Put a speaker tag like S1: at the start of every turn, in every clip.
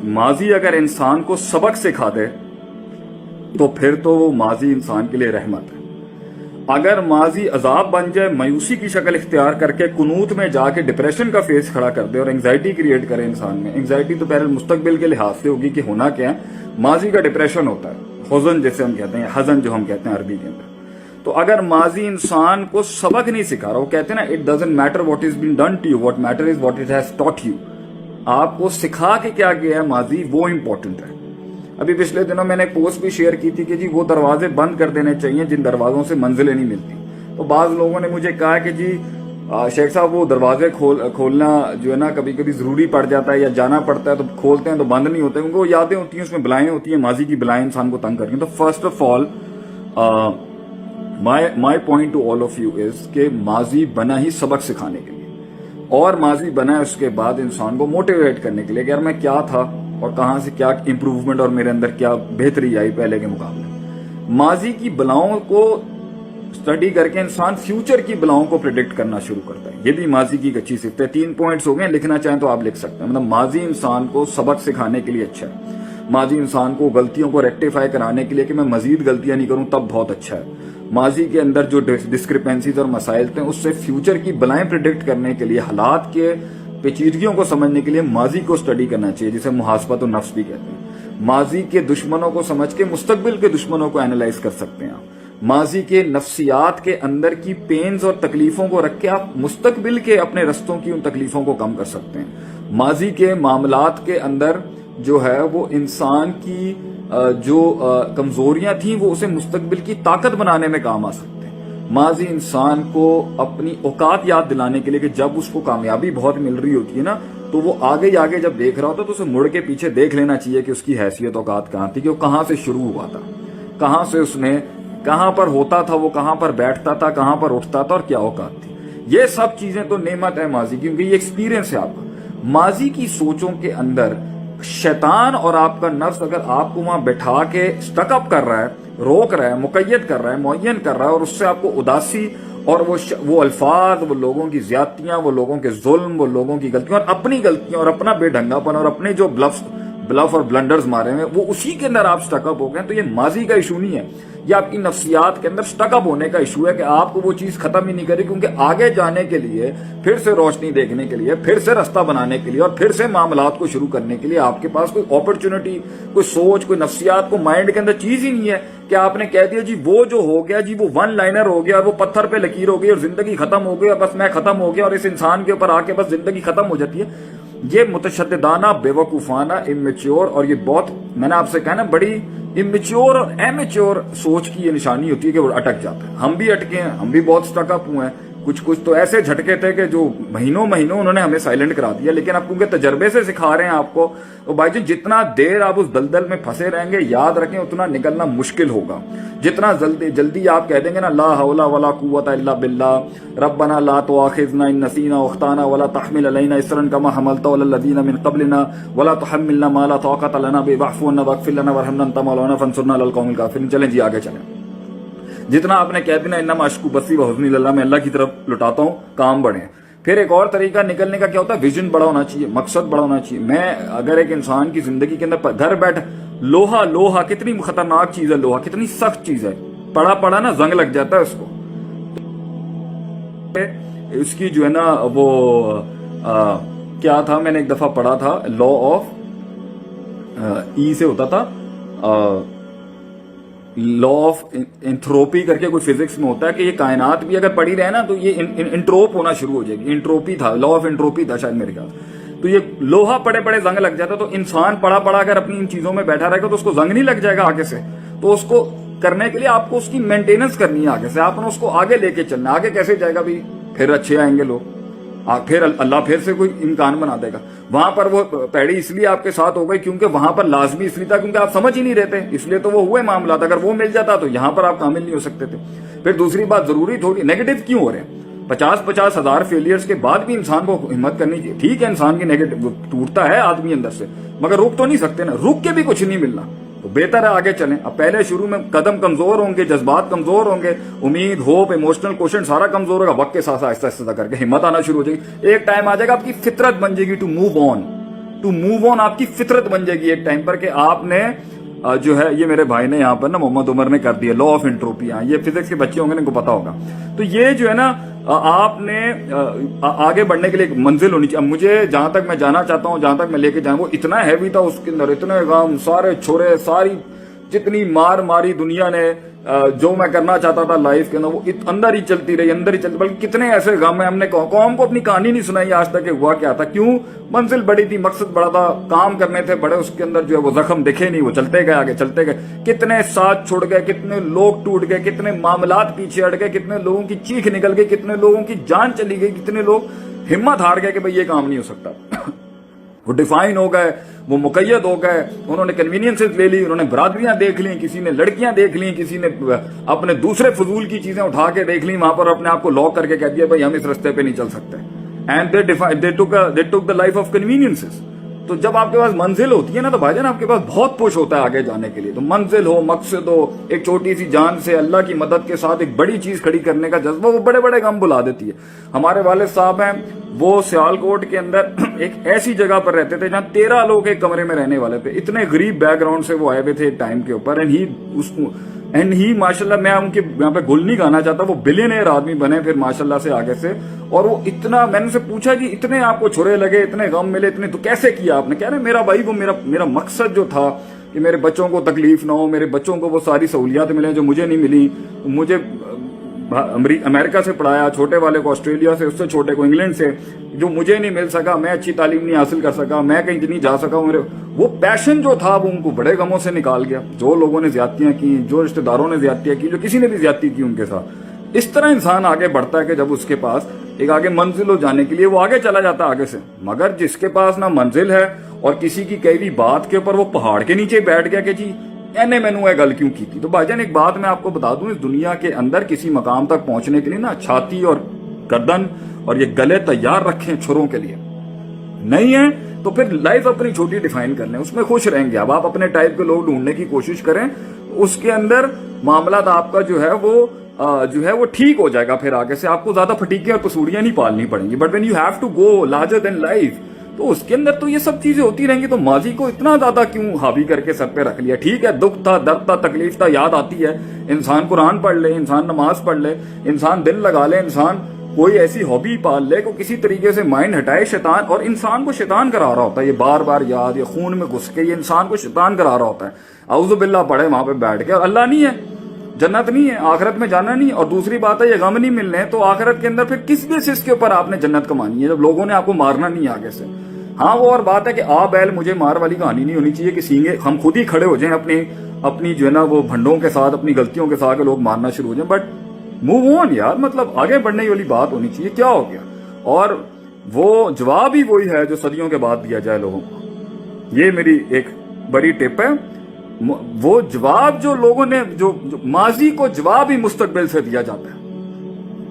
S1: माजी अगर इंसान को सबक सिखा दे तो फिर तो वो माजी इंसान के लिए रहमत है। अगर माजी अजाब बन जाए, मायूसी की शक्ल इख्तियार करके कुनूत में जाके डिप्रेशन का फेस खड़ा कर दे और एंग्जाइटी क्रिएट करे इंसान में। एंग्जाइटी तो पहले मुस्तकबिल के लिहाज से होगी कि होना क्या है, माजी का डिप्रेशन होता है, हुज़न जैसे हम कहते हैं, हज़न जो हम कहते हैं अरबी के अंदर। तो अगर माजी इंसान को सबक नहीं सिखा रहा, वो कहते हैं ना, it doesn't matter what is been done to you, what matter is what it has taught you. आपको सिखा के क्या गया है माजी, वो इंपॉर्टेंट है। अभी पिछले दिनों मैंने एक पोस्ट भी शेयर की थी कि जी वो दरवाजे बंद कर देने चाहिए जिन दरवाजों से मंजिलें नहीं मिलती। तो बाज लोगों ने मुझे कहा कि जी शेख साहब वो दरवाजे खोलना जो है ना कभी कभी जरूरी पड़ जाता है या जाना पड़ता है तो खोलते हैं तो बंद नहीं होते, उनको यादें होती हैं, उसमें बलाएं होती हैं, माजी की बलाएं इंसान को तंग करती हैं। तो first of all my point two all of you is कि माजी बना ही सबक सिखाने के लिए, और माजी बना है उसके बाद इंसान को मोटिवेट करने के लिए कि यार मैं क्या था और कहां से क्या इंप्रूवमेंट और मेरे अंदर क्या बेहतरी आई पहले के मुकाबले। माजी की बलाओं को स्टडी करके इंसान फ्यूचर की बलाओं को प्रिडिक्ट करना शुरू करता है। ये भी माजी की एक अच्छी सिफ्त है। 3 पॉइंट्स हो गए, लिखना चाहें तो आप लिख सकते हैं। मतलब माजी इंसान को सबक सिखाने के लिए अच्छा है, माजी इंसान को गलतियों को रेक्टिफाई कराने के लिए कि मैं मजीद गलतियां नहीं करूं तब बहुत अच्छा है। माजी के अंदर जो डिस्क्रिपेंसीज और मसाइल थे उससे फ्यूचर की बलाएं प्रिडिक्ट करने के लिए, हालात के पेचीदगियों को समझने के लिए माजी को स्टडी करना चाहिए, जिसे मुहासबत और नफ्स भी कहते हैं। माजी के दुश्मनों को समझ के मुस्तकबिल के दुश्मनों को एनालाइज कर सकते हैं आप। माजी के नफ्सियात के अंदर की पेन्स और तकलीफों को रख के आप मुस्तकबिल के अपने रस्तों की उन तकलीफों को कम कर सकते हैं। माजी के मामलात के अंदर जो है वो इंसान की जो कमजोरियां थी वो उसे मुस्तकबिल की ताकत बनाने में काम आ सकते हैं। माजी इंसान को अपनी औकात याद दिलाने के लिए कि जब उसको कामयाबी बहुत मिल रही होती है ना तो वो आगे आगे जब देख रहा होता है तो उसे मुड़ के पीछे देख लेना चाहिए कि उसकी हैसियत औकात कहां थी, कि वो कहां से शुरू हुआ था, कहां से उसने कहां पर होता था, वो कहां पर बैठता था, कहां पर उठता था और क्या औकात थी। ये सब चीजें तो नेमत है माजी की, क्योंकि ये एक्सपीरियंस है आपका। माजी की सोचों के अंदर शैतान और आपका नफ्स अगर आपको वहां बैठा के स्टकअप कर रहा है, रोक रहा है, मुकय्यद कर रहा है, मुअय्यन कर रहा है, और उससे आपको उदासी और वो अल्फाज, वो लोगों की ज्यादतियां, वो लोगों के जुल्म, वो लोगों की गलतियां और अपनी गलतियां और अपना बेढंगापन और अपने जो ब्लफ और ब्लंडर्स मारे हुए वो उसी के अंदर आप स्टकअप हो गए। तो ये माजी का इशू नहीं है, ये आपकी नफ्सियात के अंदर स्टकअप होने का इशू है कि आपको वो चीज खत्म ही नहीं करी, क्योंकि आगे जाने के लिए, फिर से रोशनी देखने के लिए, फिर से रास्ता बनाने के लिए और फिर से मामलात को शुरू करने के लिए आपके पास कोई अपॉर्चुनिटी, कोई सोच, कोई नफ्सियात, को माइंड के अंदर चीज ही नहीं है कि आपने कह दिया जी वो जो हो गया जी वो वन लाइनर हो गया, वो पत्थर पे लकीर हो गई और जिंदगी खत्म हो गई और बस मैं खत्म हो गया और इस इंसान के ऊपर आके बस जिंदगी खत्म हो जाती है। ये मुतशद्दिदाना, बेवकूफाना, इमेच्योर, और ये बहुत, मैंने आपसे कहा ना, बड़ी इमेच्योर और एमेच्योर सोच की ये निशानी होती है कि वो अटक जाता है। हम भी अटके हैं, हम भी बहुत स्टकअप हुए हैं। कुछ तो ऐसे झटके थे कि जो महीनों उन्होंने हमें साइलेंट करा दिया, लेकिन अब क्योंकि तजर्बे से सिखा रहे हैं आपको, तो भाई जी जितना देर आप उस दलदल में फंसे रहेंगे, याद रखें उतना निकलना मुश्किल होगा। जितना जल्दी आप कह देंगे ना, ला हौला वला कुव्वता इल्ला बिल्लाह, रब्बना ला तुआखिज़ना इन नसीना व अख्ताना वला तहमिल अलैना इसरन कमा हमलता अला लज़ीना मिन क़ब्लिना वला तुहम्मिलना मा ला ताक़ता लना बिही वाफ़ु अन्ना वग़फ़िर लना वरहमना अंता मौलाना फंसुरना अलल क़ौमिल काफ़िरीन। चलें जी आगे चलें। जितना आपने कह दिया इन्नमा अश्कू बसी व हुज़्नी इलल्लाह, मैं अल्लाह की तरफ लुटाता हूँ, काम बढ़े। फिर एक और तरीका निकलने का क्या होता है, विजन बड़ा होना चाहिए, मकसद बड़ा होना चाहिए। मैं अगर एक इंसान की जिंदगी के अंदर घर बैठ, लोहा कितनी खतरनाक चीज है, लोहा कितनी सख्त चीज है, पड़ा ना जंग लग जाता है उसको। इसकी जो है ना वो क्या था, मैंने एक दफा पढ़ा था, लॉ ऑफ ई से होता था, लॉ ऑफ एंथ्रोपी करके कोई फिजिक्स में होता है कि ये कायनात भी अगर पड़ी रहे ना तो ये इंट्रोप होना शुरू हो जाएगी। इंट्रोपी था, लॉ ऑफ एंट्रोपी था शायद मेरे ख्याल। तो ये लोहा पड़े जंग लग जाता, तो इंसान पड़ा अगर अपनी इन चीजों में बैठा रहेगा तो उसको जंग नहीं लग जाएगा आगे से। तो उसको करने के लिए आपको उसकी मेंटेनेंस करनी है आगे से, आपने उसको आगे लेके चलना। आगे कैसे जाएगा भी, फिर अच्छे आएंगे लोग, फिर अल्लाह फिर से कोई इम्कान बना देगा। वहां पर वो पैड़ी इसलिए आपके साथ हो गई क्योंकि वहां पर लाजमी इसलिए था क्योंकि आप समझ ही नहीं रहते, इसलिए तो वो हुए मामला। अगर वो मिल जाता तो यहां पर आप कामिल नहीं हो सकते थे। फिर दूसरी बात, जरूरी थोड़ी नेगेटिव क्यों हो रहे हैं, 50 हजार फेलियर्स के बाद भी इंसान को हिम्मत करनी चाहिए। ठीक है, इंसान की नेगेटिव टूटता है आदमी अंदर से, मगर रुक तो नहीं सकते ना, रुक के भी कुछ नहीं मिलना, तो बेहतर है आगे चलें। अब पहले शुरू में कदम कमजोर होंगे, जज्बात कमजोर होंगे, उम्मीद, होप, इमोशनल क्वेश्चन सारा कमजोर होगा। वक्त के साथ आहिस्ता आहिस्ता करके हिम्मत आना शुरू हो जाएगी। एक टाइम आ जाएगा आपकी फितरत बन जाएगी to move on, to move on आपकी फितरत बन जाएगी एक टाइम पर कि आपने जो है, ये मेरे भाई ने यहाँ पर ना मोहम्मद उमर ने कर दिया लॉ ऑफ एंट्रोपी, ये फिजिक्स के बच्चे होंगे इनको पता होगा। तो ये जो है ना आपने आगे बढ़ने के लिए एक मंजिल होनी चाहिए। अब मुझे जहां तक मैं जाना चाहता हूं, जहां तक मैं लेके जाऊं, वो इतना हैवी था उसके अंदर, इतने गम, सारे छोरे, सारी जितनी मार मारी दुनिया ने, जो मैं करना चाहता था लाइफ के अंदर वो अंदर ही चलती रही, अंदर ही चलती। बल्कि कितने ऐसे गम है, हमने कौम को अपनी कहानी नहीं सुनाई आज तक कि हुआ क्या था, क्यों। मंजिल बड़ी थी, मकसद बड़ा था, काम करने थे बड़े, उसके अंदर जो है वो जख्म दिखे नहीं, वो चलते गए आगे, चलते गए। कितने साथ छोड़ गए, कितने लोग टूट गए, कितने मामलात पीछे हट गए, कितने लोगों की चीख निकल गई, कितने लोगों की जान चली गई, कितने लोग हिम्मत हार गए कि भाई ये काम नहीं हो सकता। वो डिफाइन हो गए, वो मुकैयद हो गए, उन्होंने कन्वीनियंसेस ले ली, उन्होंने बरादरियां देख ली, किसी ने लड़कियां देख ली, किसी ने अपने दूसरे फजूल की चीजें उठा के देख ली, वहां पर अपने आप को लॉक करके कह दिया भाई हम इस रास्ते पे नहीं चल सकते। And they took the life of conveniences. तो जब आपके पास मंजिल होती है ना, तो भाईजान आपके पास बहुत पुश होता है आगे जाने के लिए। तो मंजिल हो, मकसद हो, एक छोटी सी जान से अल्लाह की मदद के साथ एक बड़ी चीज खड़ी करने का जज्बा, वो बड़े बड़े गम बुला देती है। हमारे वालिद साहब हैं, वो सियालकोट के अंदर एक ऐसी जगह पर रहते थे जहां 13 लोग एक कमरे में रहने वाले थे। इतने गरीब बैकग्राउंड से वो आए हुए थे टाइम के ऊपर। एंड ही माशाल्लाह, मैं उनके यहाँ पे गुल नहीं गाना चाहता, वो बिलियनियर आदमी बने फिर माशाल्लाह से आगे से। और वो इतना, मैंने उनसे पूछा कि इतने आपको छुरे लगे, इतने गम मिले, इतने तो कैसे किया आपने। कह रहे मेरा भाई वो मेरा मकसद जो था कि मेरे बच्चों को तकलीफ ना हो, मेरे बच्चों को वो सारी सहूलियात मिले जो मुझे नहीं मिली। मुझे अमेरिका से पढ़ाया, छोटे वाले को ऑस्ट्रेलिया से, उससे छोटे को इंग्लैंड से, जो मुझे नहीं मिल सका, मैं अच्छी तालीम नहीं हासिल कर सका, मैं कहीं नहीं जा सका। मेरे वो पैशन जो था वो उनको बड़े गमों से निकाल गया। जो लोगों ने ज्यादतियां की, जो रिश्तेदारों ने ज्यादतियां की, जो किसी ने भी ज्यादती की उनके साथ। इस तरह इंसान आगे बढ़ता है कि जब उसके पास एक आगे मंजिल हो जाने के लिए वो आगे चला जाता है आगे से। मगर जिसके पास ना मंजिल है और किसी की कई भी बात के ऊपर वो पहाड़ के नीचे बैठ गया कि जी एने मैनू ये गल क्यों की थी। तो भाईजान एक बात मैं आपको बता दूं, इस दुनिया के अंदर किसी मकाम तक पहुंचने के लिए ना छाती और गर्दन और ये गले तैयार रखें छुरों के लिए। नहीं है तो फिर लाइफ अपनी छोटी डिफाइन कर लें, उसमें खुश रहेंगे। अब आप अपने टाइप के लोग ढूंढने की कोशिश करें, उसके अंदर मामला आपका जो है वो ठीक हो जाएगा। फिर आगे से आपको ज्यादा फटीके और पसूड़ियां नहीं पालनी पड़ेंगी। But when you have to go larger than life, तो उसके अंदर तो ये सब चीजें होती रहेंगी। तो माजी को इतना ज्यादा क्यों हावी करके सर पे रख लिया। ठीक है, दुख था, दर्द था, तकलीफ था, याद आती है। इंसान कुरान पढ़ ले, इंसान नमाज पढ़ ले, इंसान दिल लगा ले, इंसान कोई ऐसी हॉबी पाल ले को किसी तरीके से माइंड हटाए शैतान। और इंसान को शैतान करा रहा होता है ये बार बार याद, ये खून में घुस के ये इंसान को शैतान करा रहा होता है। औज़ु बिल्लाह पढ़े वहां पे बैठ के, और अल्लाह नहीं है, जन्नत नहीं है, आखिरत में जाना नहीं। और दूसरी बात है ये गम नहीं मिलने, तो आखिरत के अंदर फिर किस बेसिस के ऊपर आपने जन्नत कमानी है जब लोगों ने आपको मारना नहीं आगे से। हाँ, वो और बात है कि आ बैल मुझे मार वाली कहानी नहीं होनी चाहिए कि सींगे हम खुद ही खड़े हो जाएं अपनी जो है ना वो भंडों के साथ, अपनी गलतियों के साथ लोग मारना शुरू हो जाएं। बट मूव ऑन यार, मतलब आगे बढ़ने वाली बात होनी चाहिए। क्या हो गया? और वो जवाब ही वही है जो सदियों के बाद दिया जाए लोगों को। ये मेरी एक बड़ी टिप है। वो जवाब जो लोगों ने जो माजी को जवाब ही मुस्तकबिल से दिया जाता है,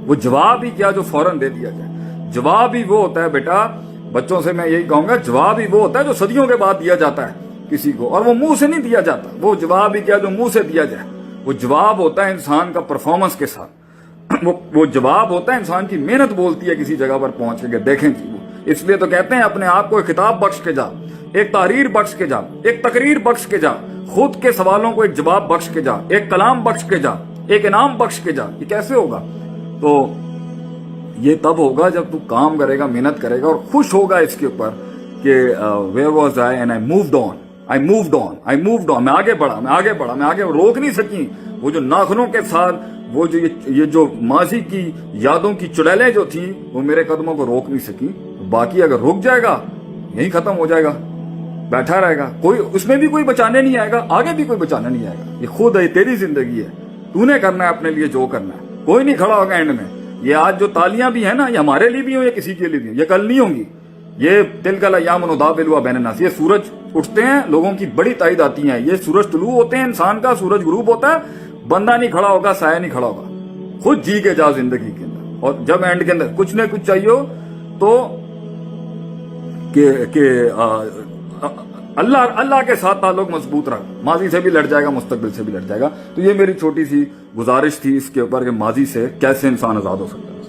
S1: वो जवाब ही क्या जो फौरन दे दिया जाए। जवाब ही वो होता है बेटा, बच्चों से मैं यही कहूंगा, जवाब ही वो होता है जो सदियों के बाद दिया जाता है किसी को, और वो मुंह से नहीं दिया जाता। वो जवाब ही क्या जो मुंह से दिया जाए। वो जवाब होता है इंसान का परफॉर्मेंस के साथ। वो जवाब होता है इंसान की मेहनत बोलती है किसी जगह पर पहुंच के। देखें जी, इसलिए तो कहते हैं अपने आप को एक किताब बख्श के जा, एक तहरीर बख्श के जा, एक तकरीर बख्श के जा, खुद के सवालों को एक जवाब बख्श के जा, एक कलाम बख्श के जा, एक इनाम बख्श के जा। ये कैसे होगा? तो ये तब होगा जब तू काम करेगा, मेहनत करेगा और खुश होगा इसके ऊपर कि where was I and I moved on, I moved on, I moved on. मैं आगे बढ़ा, मैं आगे बढ़ा, मैं आगे रोक नहीं सकी। वो जो नाखूनों के साथ वो जो ये जो माजी की यादों की चुड़ैलें जो थी वो मेरे कदमों को रोक नहीं सकी। बाकी अगर रुक जाएगा यही खत्म हो जाएगा, बैठा रहेगा, कोई उसमें भी कोई बचाने नहीं आएगा, आगे भी कोई बचाने नहीं आएगा। ये खुद है, तेरी जिंदगी है, तूने करना है अपने लिए जो करना है। कोई नहीं खड़ा होगा एंड में। ये आज जो तालियां भी है ना, ये हमारे लिए भी हो या किसी के लिए भी हो, ये कल नहीं होंगी। ये तिलकल अय्याम नुदाविलुहा बैन अन्नास। ये सूरज उठते हैं, लोगों की बड़ी ताईद आती है। ये सूरज तुलू होते हैं, इंसान का सूरज गुरूब होता है। बंदा नहीं खड़ा होगा, साया नहीं खड़ा होगा। खुद जी के जा जिंदगी के अंदर। और जब एंड के अंदर कुछ न कुछ चाहिए हो तो अल्लाह के साथ ताल्लुक मजबूत रख। माजी से भी लड़ जाएगा, मुस्तकबिल से भी लड़ जाएगा। तो ये मेरी छोटी सी गुजारिश थी इसके ऊपर कि माजी से कैसे इंसान आजाद हो सकता है।